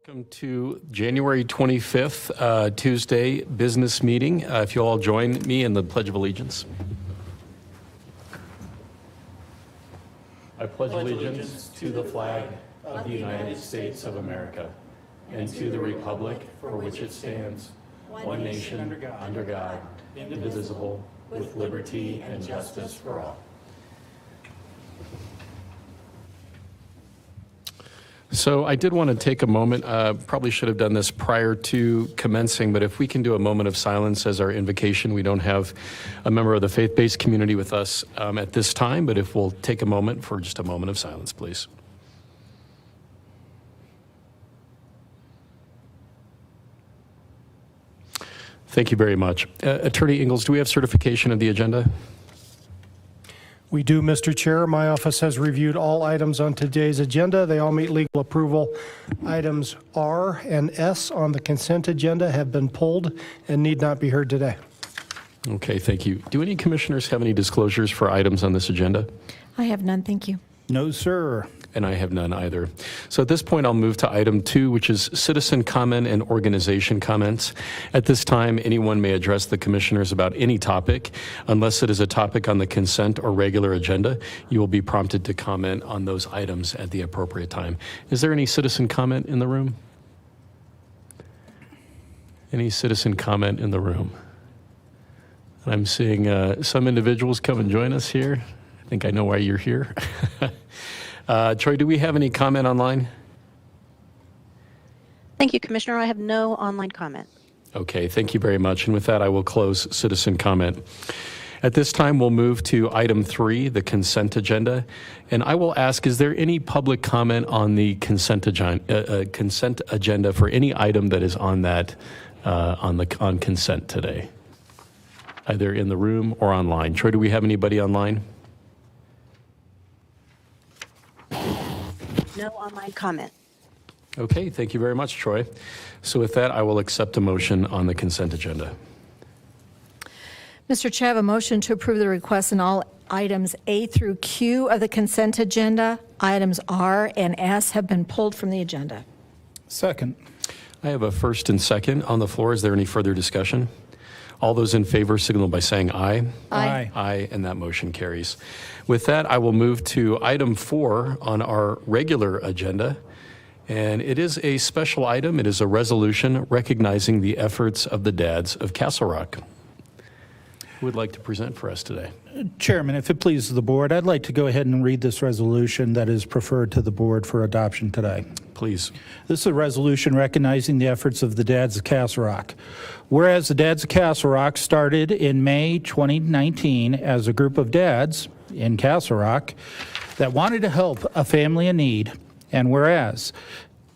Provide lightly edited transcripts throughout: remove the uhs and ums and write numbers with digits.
Welcome to January 25th, Tuesday business meeting. If you'll all join me in the Pledge of Allegiance. I pledge allegiance to the flag of the United States of America and to the republic for which it stands, one nation, under God, indivisible, with liberty and justice for all. So I did want to take a moment, probably should have done this prior to commencing, but if we can do a moment of silence as our invocation. We don't have a member of the faith-based community with us at this time, but if we'll take a moment for just a moment of silence, please. Thank you very much. Attorney Ingalls, do we have certification of the agenda? We do, Mr. Chair. My office has reviewed all items on today's agenda. They all meet legal approval. Items R and S on the consent agenda have been pulled and need not be heard today. Okay, thank you. Do any commissioners have any disclosures for items on this agenda? I have none, thank you. No, sir. And I have none either. So at this point, I'll move to item 2, which is citizen comment and organization comments. At this time, anyone may address the commissioners about any topic. Unless it is a topic on the consent or regular agenda, you will be prompted to comment on those items at the appropriate time. Is there any citizen comment in the room? Any citizen comment in the room? I'm seeing some individuals come and join us here. I think I know why you're here. Troy, do we have any comment online? Thank you, Commissioner. I have no online comment. Okay, thank you very much. And with that, I will close citizen comment. At this time, we'll move to item 3, the consent agenda. And I will ask, is there any public comment on the consent agenda for any item that is on that on consent today, either in the room or online? Troy, do we have anybody online? No online comment. Okay, thank you very much, Troy. So with that, I will accept a motion on the consent agenda. Mr. Chair, I have a motion to approve the request in all items A through Q of the consent agenda. Items R and S have been pulled from the agenda. Second. I have a first and second on the floor. Is there any further discussion? All those in favor signal by saying aye. Aye. Aye, and that motion carries. With that, I will move to item 4 on our regular agenda. And it is a special item. It is a resolution recognizing the efforts of the dads of Castle Rock. Who would like to present for us today? Chairman, if it pleases the board, I'd like to go ahead and read this resolution that is preferred to the board for adoption today. Please. This is a resolution recognizing the efforts of the Dads of Castle Rock. Whereas the Dads of Castle Rock started in May 2019 as a group of dads in Castle Rock that wanted to help a family in need, and whereas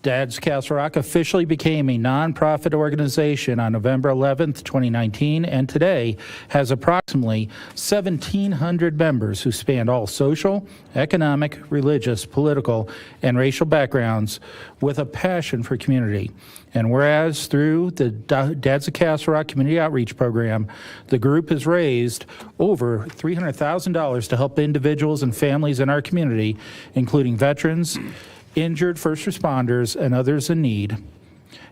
Dads Castle Rock officially became a nonprofit organization on November 11th, 2019, and today has approximately 1,700 members who span all social, economic, religious, political, and racial backgrounds with a passion for community. And whereas through the Dads of Castle Rock Community Outreach Program, the group has raised over $300,000 to help individuals and families in our community, including veterans, injured first responders, and others in need.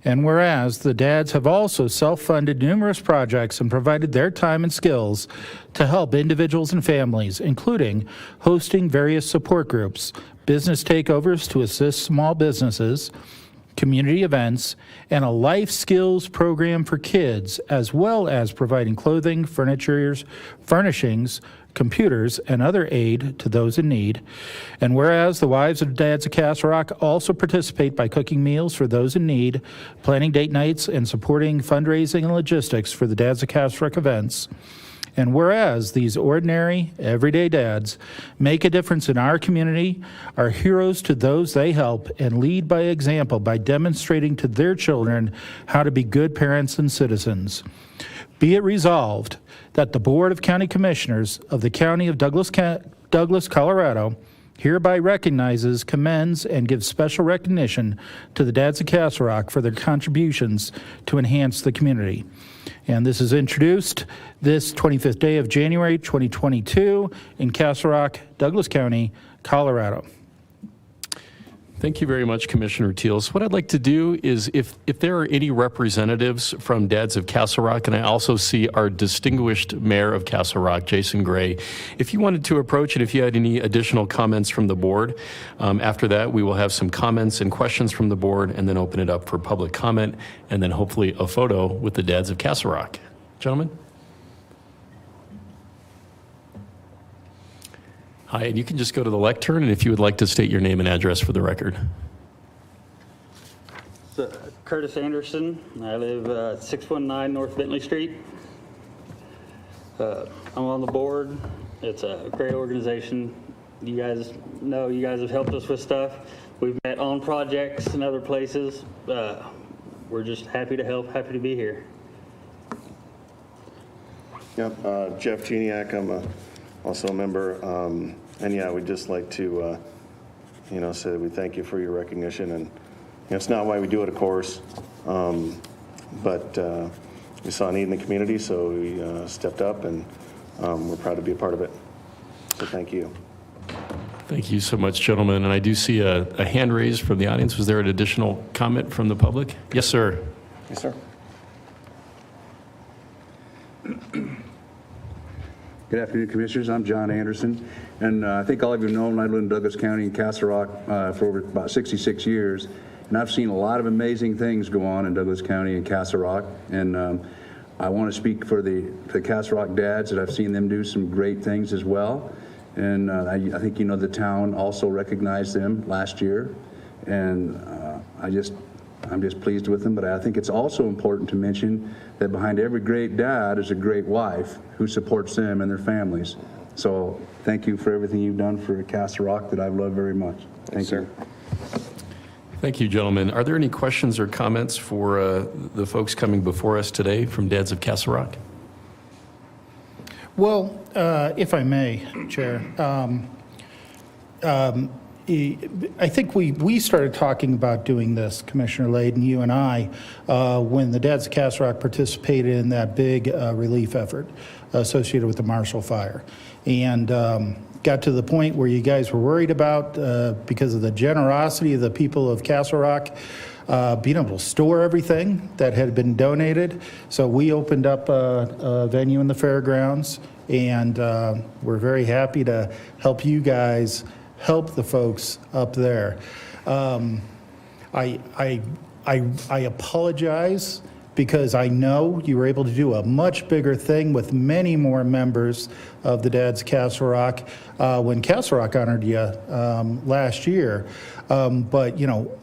And whereas the dads have also self-funded numerous projects and provided their time and skills to help individuals and families, including hosting various support groups, business takeovers to assist small businesses, community events, and a life skills program for kids, as well as providing clothing, furnishings, computers, and other aid to those in need. And whereas the wives of Dads of Castle Rock also participate by cooking meals for those in need, planning date nights, and supporting fundraising and logistics for the Dads of Castle Rock events. And whereas these ordinary, everyday dads make a difference in our community, are heroes to those they help, and lead by example by demonstrating to their children how to be good parents and citizens. Be it resolved that the Board of County Commissioners of the County of Douglas, Colorado, hereby recognizes, commends, and gives special recognition to the Dads of Castle Rock for their contributions to enhance the community. And this is introduced this 25th day of January 2022 in Castle Rock, Douglas County, Colorado. Thank you very much, Commissioner Teal. So what I'd like to do is if there are any representatives from Dads of Castle Rock, and I also see our distinguished mayor of Castle Rock, Jason Gray, if you wanted to approach and if you had any additional comments from the board, after that we will have some comments and questions from the board and then open it up for public comment and then hopefully a photo with the Dads of Castle Rock. Gentlemen? Hi, and you can just go to the lectern, and if you would like to state your name and address for the record. Curtis Anderson. I live 619 North Bentley Street. I'm on the board. It's a great organization. You guys know you guys have helped us with stuff. We've met on projects and other places. We're just happy to help, happy to be here. Yep, Jeff Geniak, I'm also a member, and yeah, we'd just like to, say that we thank you for your recognition, and it's not why we do it, of course, but we saw a need in the community, so we stepped up, and we're proud to be a part of it. So thank you. Thank you so much, gentlemen. And I do see a hand raised from the audience. Was there an additional comment from the public? Yes, sir. Yes, sir. Good afternoon, Commissioners. I'm John Anderson, and I think all of you know I live in Douglas County in Castle Rock for over about 66 years, and I've seen a lot of amazing things go on in Douglas County and Castle Rock, and I want to speak for the Castle Rock dads that I've seen them do some great things as well, and I think the town also recognized them last year, and I'm just pleased with them, but I think it's also important to mention that behind every great dad is a great wife who supports them and their families. So thank you for everything you've done for Castle Rock that I've loved very much. Thank you. Thank you, gentlemen. Are there any questions or comments for the folks coming before us today from Dads of Castle Rock? Well, if I may, Chair, I think we started talking about doing this, Commissioner Layden, you and I, when the Dads of Castle Rock participated in that big relief effort associated with the Marshall Fire. And got to the point where you guys were worried about, because of the generosity of the people of Castle Rock, being able to store everything that had been donated. So we opened up a venue in the fairgrounds, and we're very happy to help you guys help the folks up there. I apologize because I know you were able to do a much bigger thing with many more members of the Dads Castle Rock when Castle Rock honored you last year. But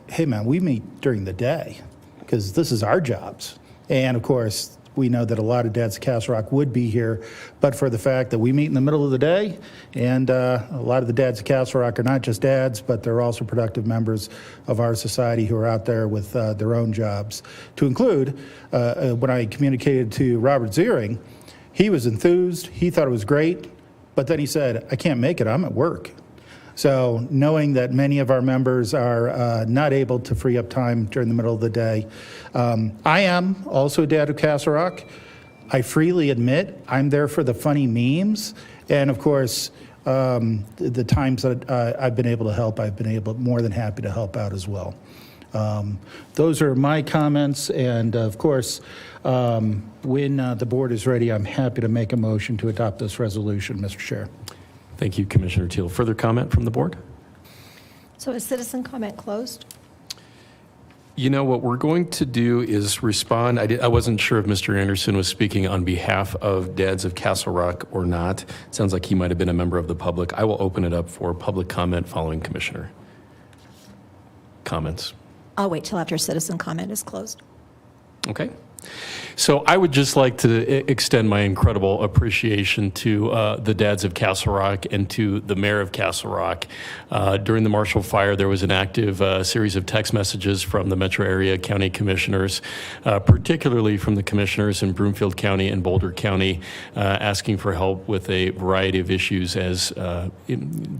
hey man, we meet during the day because this is our jobs. And of course, we know that a lot of Dads of Castle Rock would be here, but for the fact that we meet in the middle of the day, and a lot of the Dads of Castle Rock are not just dads, but they're also productive members of our society who are out there with their own jobs. To include, when I communicated to Robert Ziering, he was enthused, he thought it was great, but then he said, I can't make it, I'm at work. So knowing that many of our members are not able to free up time during the middle of the day. I am also a dad of Castle Rock. I freely admit I'm there for the funny memes. And of course, the times that I've been able to help, I've been more than happy to help out as well. Those are my comments. And of course, when the board is ready, I'm happy to make a motion to adopt this resolution, Mr. Chair. Thank you, Commissioner Teal. Further comment from the board? So is citizen comment closed? What we're going to do is respond. I wasn't sure if Mr. Anderson was speaking on behalf of Dads of Castle Rock or not. It sounds like he might have been a member of the public. I will open it up for public comment following Commissioner comments. I'll wait till after citizen comment is closed. Okay. So I would just like to extend my incredible appreciation to the Dads of Castle Rock and to the Mayor of Castle Rock. During the Marshall Fire, there was an active series of text messages from the metro area county commissioners, particularly from the commissioners in Broomfield County and Boulder County, asking for help with a variety of issues as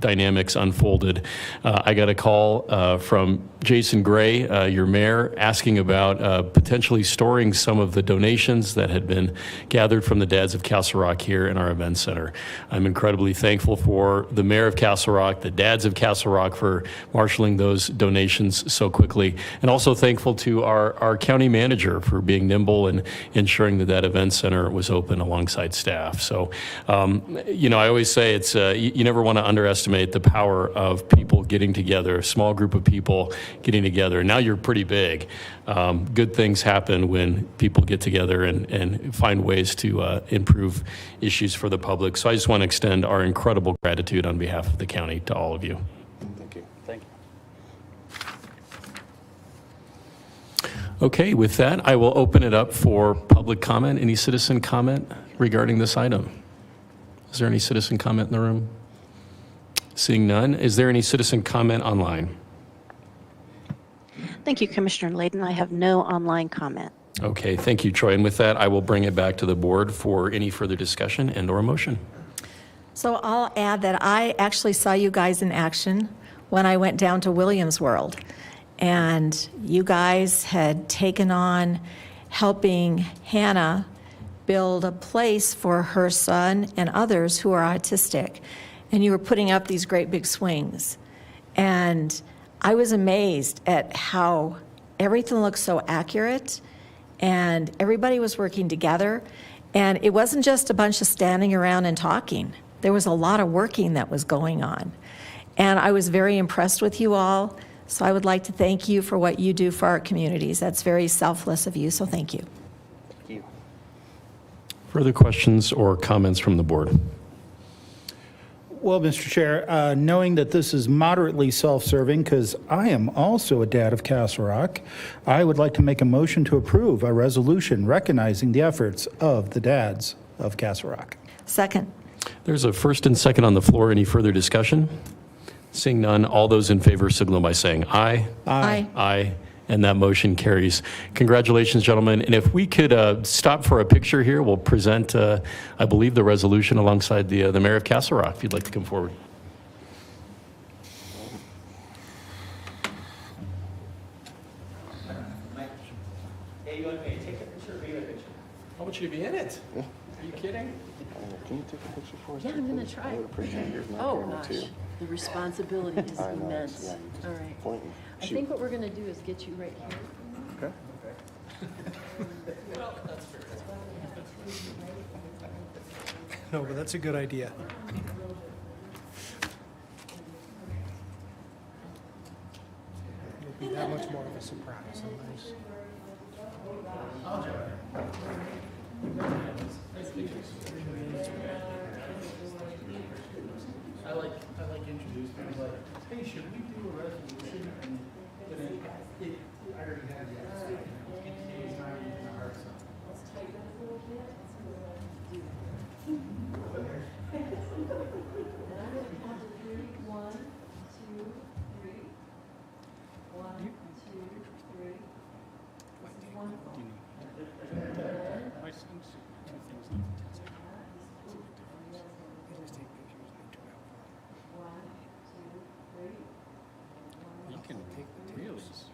dynamics unfolded. I got a call from Jason Gray, your mayor, asking about potentially storing some some of the donations that had been gathered from the Dads of Castle Rock here in our event center. I'm incredibly thankful for the mayor of Castle Rock, the Dads of Castle Rock for marshaling those donations so quickly, and also thankful to our county manager for being nimble and ensuring that that event center was open alongside staff. So, I always say it's you never want to underestimate the power of people getting together, a small group of people getting together. Now you're pretty big. Good things happen when people get together and find ways to improve issues for the public. So I just want to extend our incredible gratitude on behalf of the county to all of you. Thank you. Thank you. Okay, with that, I will open it up for public comment. Any citizen comment regarding this item? Is there any citizen comment in the room? Seeing none, is there any citizen comment online? Thank you, Commissioner Layden. I have no online comment. Okay, thank you, Troy. And with that, I will bring it back to the board for any further discussion and/or motion. So I'll add that I actually saw you guys in action when I went down to Williams World. And you guys had taken on helping Hannah build a place for her son and others who are autistic. And you were putting up these great big swings. And I was amazed at how everything looked so accurate and everybody was working together. And it wasn't just a bunch of standing around and talking. There was a lot of working that was going on. And I was very impressed with you all. So I would like to thank you for what you do for our communities. That's very selfless of you, so thank you. Thank you. Further questions or comments from the board? Well, Mr. Chair, knowing that this is moderately self-serving, because I am also a dad of Castle Rock, I would like to make a motion to approve a resolution recognizing the efforts of the dads of Castle Rock. Second. There's a first and second on the floor. Any further discussion? Seeing none, all those in favor signal by saying aye. Aye. Aye. And that motion carries. Congratulations, gentlemen. And if we could stop for a picture here, we'll present, I believe, the resolution alongside the mayor of Castle Rock, if you'd like to come forward. Hey, you want me to take a picture or be in a picture? I want you to be in it. Are you kidding? Can you take a picture for us? Yeah, I'm gonna try. I would appreciate yours not Oh, doing it gosh, too. the responsibility is I know, immense. yeah, you just All right. point and I shoot. think what we're gonna do is get you right here. Okay. No, but that's a good idea. It'll be that much more of a surprise. Nice. I like introducing things like, hey, should we do a resolution? And I already had that. It's not even a hard sell. You can take the tapes.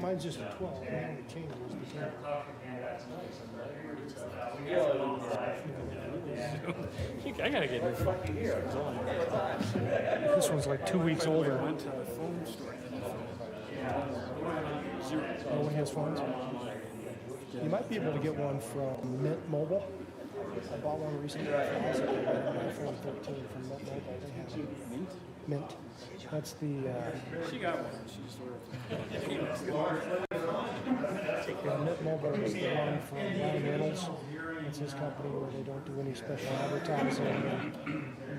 Mine's just a 12. The only change was the 10. I gotta get this fucking here. This one's like 2 weeks older. Went to the phone store. No one has phones. You might be able to get one from Mint Mobile. I bought one recently. I got an iPhone 13 from Mint Mobile. They have Mint. That's the. She got one. She just ordered. Mint Mobile is the one from Ryan Reynolds. It's his company where they don't do any special advertising. And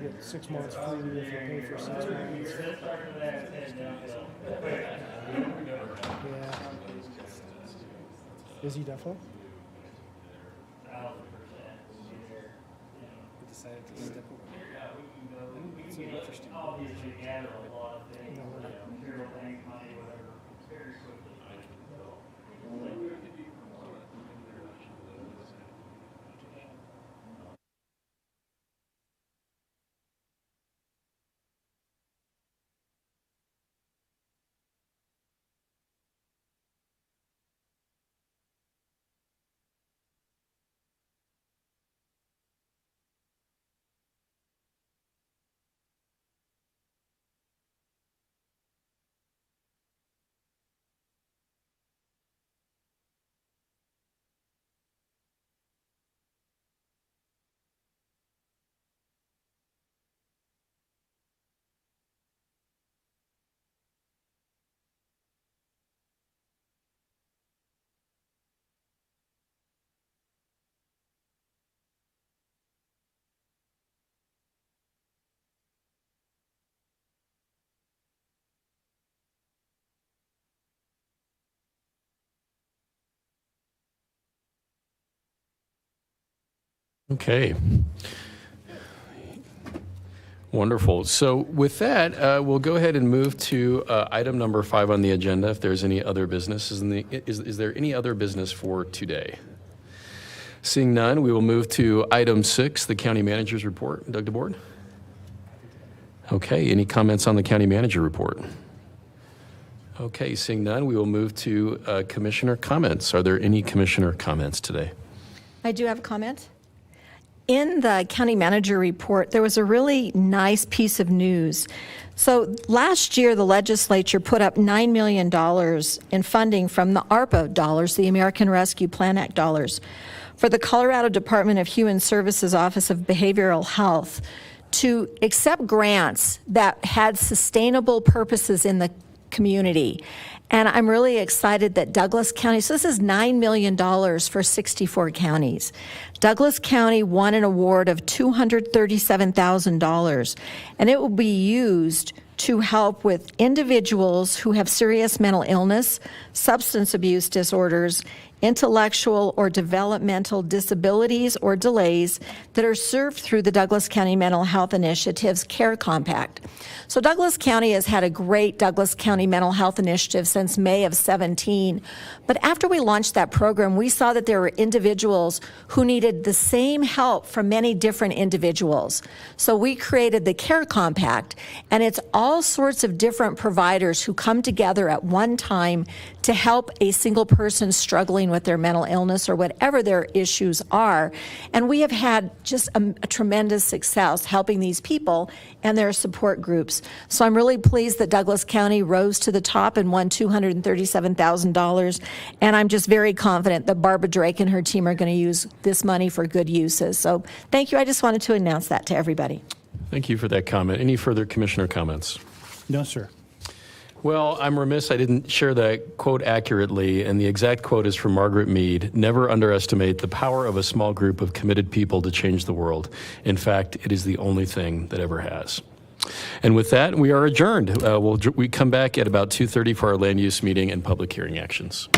you get 6 months free if you pay for 6 months. Yeah. Is he definitely? Decided to step away. It's interesting. Okay. Wonderful. So with that, we'll go ahead and move to item number 5 on the agenda. If there's any other business, is there any other business for today? Seeing none, we will move to item 6, the county manager's report. Doug DeBoard? Okay. Any comments on the county manager report? Okay. Seeing none, we will move to commissioner comments. Are there any commissioner comments today? I do have a comment. In the county manager report, there was a really nice piece of news. So last year, the legislature put up $9 million in funding from the ARPA dollars, the American Rescue Plan Act dollars, for the Colorado Department of Human Services Office of Behavioral Health to accept grants that had sustainable purposes in the community. And I'm really excited that Douglas County, so this is $9 million for 64 counties. Douglas County won an award of $237,000, and it will be used to help with individuals who have serious mental illness, substance abuse disorders, intellectual or developmental disabilities or delays that are served through the Douglas County Mental Health Initiative's CARE Compact. So Douglas County has had a great Douglas County Mental Health Initiative since May of 17. But after we launched that program, we saw that there were individuals who needed the same help from many different individuals. So we created the CARE Compact, and it's all sorts of different providers who come together at one time to help a single person struggling with their mental illness or whatever their issues are. And we have had just a tremendous success helping these people and their support groups. So I'm really pleased that Douglas County rose to the top and won $237,000. And I'm just very confident that Barbara Drake and her team are going to use this money for good uses. So thank you. I just wanted to announce that to everybody. Thank you for that comment. Any further commissioner comments? No, sir. Well, I'm remiss I didn't share that quote accurately, and the exact quote is from Margaret Mead. Never underestimate the power of a small group of committed people to change the world. In fact, it is the only thing that ever has. And with that, we are adjourned. We come back at about 2:30 for our land use meeting and public hearing actions.